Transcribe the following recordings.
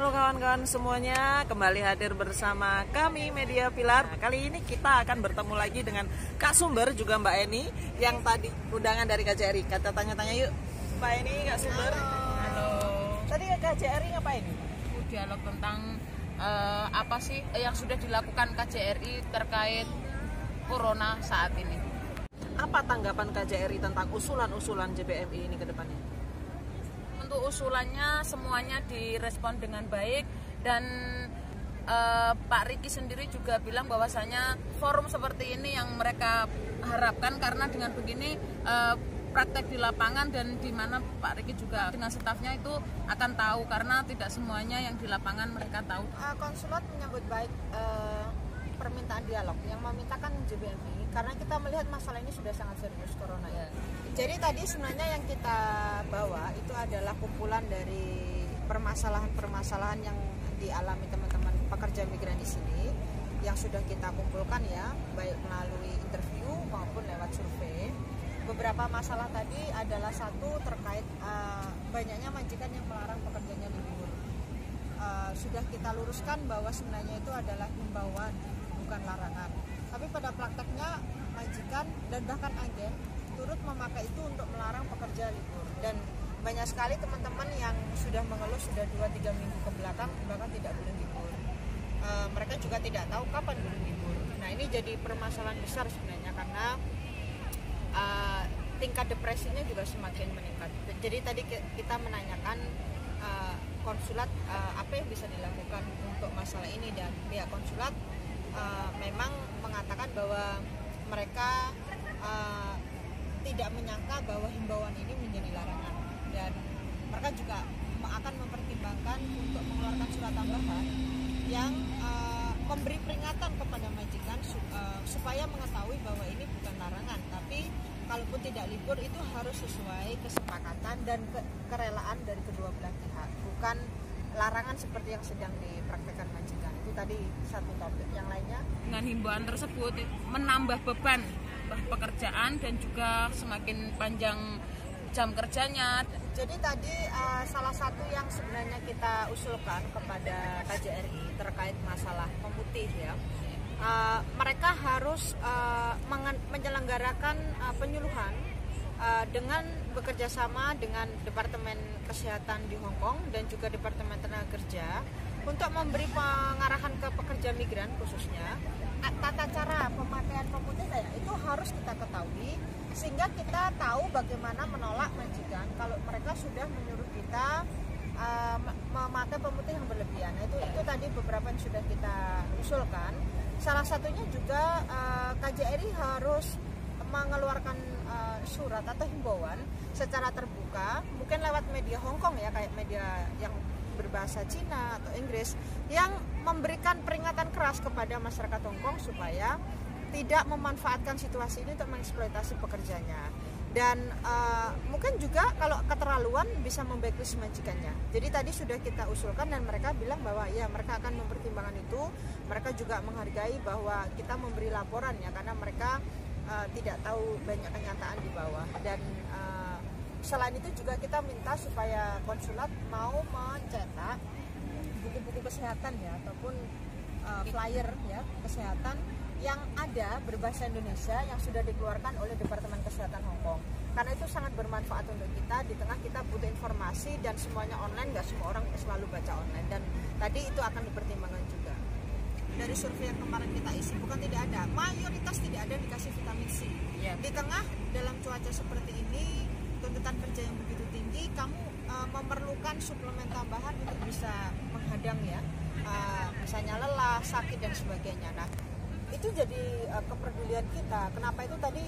Halo kawan-kawan semuanya, kembali hadir bersama kami Media Pilar. Kali ini kita akan bertemu lagi dengan Kak Sumber juga Mbak Eni yang tadi undangan dari KJRI. Kita tanya-tanya yuk, Mbak Eni, Kak Sumber. Halo. Tadi KJRI ngapain? Dialog tentang apa sih yang sudah dilakukan KJRI terkait Corona saat ini. Apa tanggapan KJRI tentang usulan-usulan JBMI ini ke depannya? Untuk usulannya semuanya direspon dengan baik dan Pak Riki sendiri juga bilang bahwasanya forum seperti ini yang mereka harapkan karena dengan begini praktek di lapangan dan di mana Pak Riki juga dengan stafnya itu akan tahu karena tidak semuanya yang di lapangan mereka tahu. Konsulat menyambut baik permintaan dialog yang memintakan JBMI karena kita melihat masalah ini sudah sangat serius corona ya. Jadi tadi sebenarnya yang kita bawa itu adalah kumpulan dari permasalahan-permasalahan yang dialami teman-teman pekerja migran di sini yang sudah kita kumpulkan ya, baik melalui interview maupun lewat survei. Beberapa masalah tadi adalah satu terkait banyaknya majikan yang melarang pekerjanya libur. Sudah kita luruskan bahwa sebenarnya itu adalah himbauan, bukan larangan. Tapi pada prakteknya majikan dan bahkan agen turut memakai itu untuk melarang pekerja libur. Dan banyak sekali teman-teman yang sudah mengeluh sudah 2-3 minggu ke belakang bahkan tidak boleh libur. Mereka juga tidak tahu kapan boleh libur. Nah ini jadi permasalahan besar sebenarnya karena tingkat depresinya juga semakin meningkat. Jadi tadi kita menanyakan konsulat apa yang bisa dilakukan untuk masalah ini, dan pihak konsulat memang mengatakan bahwa mereka tidak menyangka bahwa himbauan ini menjadi larangan, dan mereka juga akan mempertimbangkan untuk mengeluarkan surat tambahan yang memberi peringatan kepada majikan supaya mengetahui bahwa ini bukan larangan, tapi kalaupun tidak libur itu harus sesuai kesepakatan dan kerelaan dari kedua belah pihak, bukan larangan seperti yang sedang dipraktekkan majikan. Itu tadi satu topik. Yang lainnya, dengan himbauan tersebut menambah beban pekerjaan dan juga semakin panjang jam kerjanya. Jadi tadi salah satu yang sebenarnya kita usulkan kepada KJRI terkait masalah pemutih ya, mereka harus menyelenggarakan penyuluhan dengan bekerja sama dengan Departemen Kesehatan di Hong Kong dan juga Departemen Tenaga Kerja untuk memberi pengarahan ke pekerja migran khususnya tata cara pemakaian pemutih itu harus kita ketahui sehingga kita tahu bagaimana menolak majikan kalau mereka sudah menyuruh kita memakai pemutih yang berlebihan. Itu tadi beberapa yang sudah kita usulkan. Salah satunya juga KJRI harus mengeluarkan surat atau himbauan secara terbuka, mungkin lewat media Hong Kong ya, kayak media yang berbahasa Cina atau Inggris, yang memberikan peringatan keras kepada masyarakat Hong Kong supaya tidak memanfaatkan situasi ini untuk mengeksploitasi pekerjanya. Dan mungkin juga kalau keterlaluan bisa memblacklist majikannya. Jadi tadi sudah kita usulkan dan mereka bilang bahwa ya mereka akan mempertimbangkan itu. Mereka juga menghargai bahwa kita memberi laporan ya, karena mereka tidak tahu banyak kenyataan di bawah. Dan selain itu juga kita minta supaya konsulat mau mencetak buku-buku kesehatan ya, ataupun flyer ya kesehatan yang ada berbahasa Indonesia yang sudah dikeluarkan oleh Departemen Kesehatan Hong Kong, karena itu sangat bermanfaat untuk kita di tengah kita butuh informasi dan semuanya online, nggak semua orang selalu baca online, dan tadi itu akan dipertimbangkan juga. Dari survei yang kemarin kita isi bukan tidak ada, mayoritas tidak ada dikasih vitamin C ya. Di tengah dalam cuaca seperti ini, tuntutan kerja yang begitu tinggi, kamu memerlukan suplemen tambahan untuk bisa menghadang ya misalnya lelah, sakit dan sebagainya. Nah itu jadi kepedulian kita. Kenapa itu tadi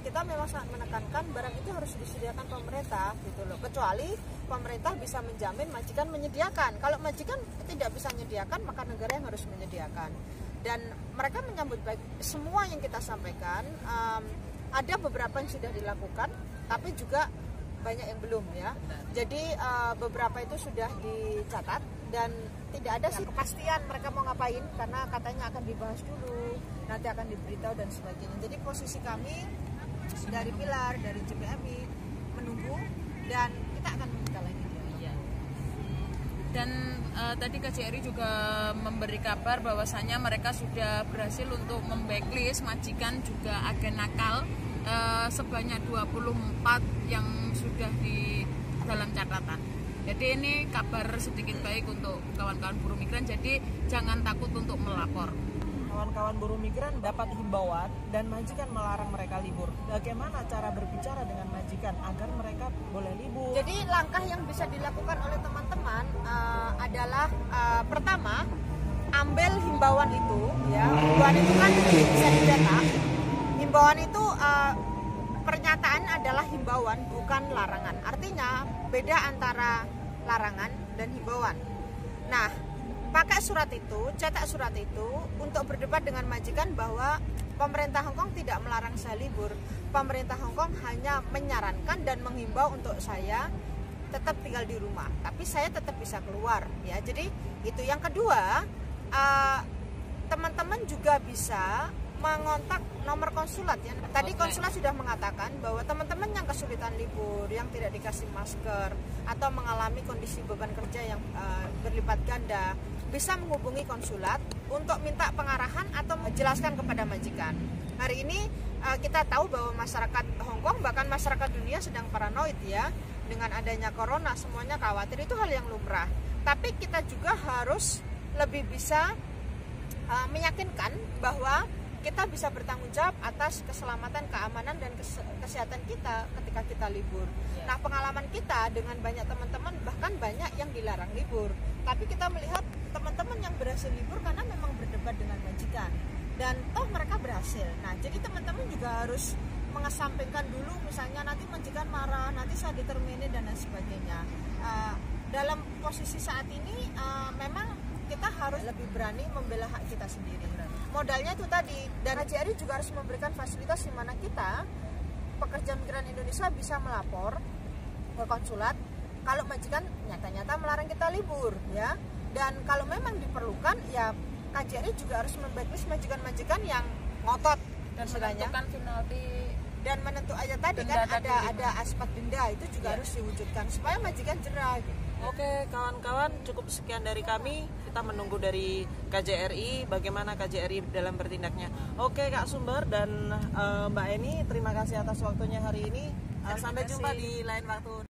kita memang sangat menekankan barang itu harus disediakan pemerintah gitu loh. Kecuali pemerintah bisa menjamin majikan menyediakan. Kalau majikan tidak bisa menyediakan, maka negara yang harus menyediakan. Dan mereka menyambut baik semua yang kita sampaikan. Ada beberapa yang sudah dilakukan, tapi juga banyak yang belum ya. Jadi beberapa itu sudah dicatat dan tidak ada sih kepastian mereka mau ngapain, karena katanya akan dibahas dulu, nanti akan diberitahu dan sebagainya. Jadi posisi kami dari Pilar, dari JBMI menunggu dan kita akan meminta lagi. Dan tadi KJRI juga memberi kabar bahwasanya mereka sudah berhasil untuk memblacklist majikan juga agen nakal sebanyak 24 yang sudah di dalam catatan. Jadi ini kabar sedikit baik untuk kawan-kawan buruh migran, jadi jangan takut untuk melapor. Kawan-kawan buruh migran dapat himbauan dan majikan melarang mereka libur. Bagaimana cara berbicara dengan majikan agar mereka boleh libur? Jadi langkah yang bisa dilakukan oleh teman-teman adalah pertama, ambil himbauan itu, ya. Himbauan itu kan bisa dicetak. Himbauan itu pernyataan adalah himbauan, bukan larangan. Artinya beda antara larangan dan himbauan. Nah, pakai surat itu, cetak surat itu untuk berdebat dengan majikan bahwa pemerintah Hong Kong tidak melarang saya libur. Pemerintah Hong Kong hanya menyarankan dan menghimbau untuk saya tetap tinggal di rumah, tapi saya tetap bisa keluar, ya. Jadi itu. Yang kedua, teman-teman juga bisa mengontak nomor konsulat, ya. Tadi konsulat sudah mengatakan bahwa teman-teman yang kesulitan libur, yang tidak dikasih masker atau mengalami kondisi beban kerja yang berlipat ganda, bisa menghubungi konsulat untuk minta pengarahan atau menjelaskan kepada majikan. Hari ini kita tahu bahwa masyarakat Hong Kong, bahkan masyarakat dunia sedang paranoid, ya, dengan adanya corona, semuanya khawatir. Itu hal yang lumrah. Tapi kita juga harus lebih bisa meyakinkan bahwa kita bisa bertanggung jawab atas keselamatan, keamanan, dan kesehatan kita ketika kita libur. Nah, pengalaman kita dengan banyak teman-teman, bahkan banyak yang dilarang libur. Tapi kita melihat teman-teman yang berhasil libur karena memang berdebat dengan majikan. Dan toh mereka berhasil. Nah, jadi teman-teman juga harus mengesampingkan dulu, misalnya nanti majikan marah, nanti saya diterminin, dan lain sebagainya. Dalam posisi saat ini, memang kita harus lebih berani membela hak kita sendiri. Modalnya itu tadi, dan KJRI juga harus memberikan fasilitas di mana kita, pekerja migran Indonesia, bisa melapor ke konsulat kalau majikan nyata-nyata melarang kita libur, ya. Dan kalau memang diperlukan, ya KJRI juga harus memblacklist majikan-majikan yang ngotot Dan menentukan penalti, dan menentukan tadi kan ada aspek denda, itu juga harus diwujudkan supaya majikan jerah, gitu. Oke, kawan-kawan, cukup sekian dari kami. Kita menunggu dari KJRI bagaimana KJRI dalam bertindaknya. Oke, Kak Sumber dan Mbak Eni, terima kasih atas waktunya hari ini. Sampai jumpa di lain waktu.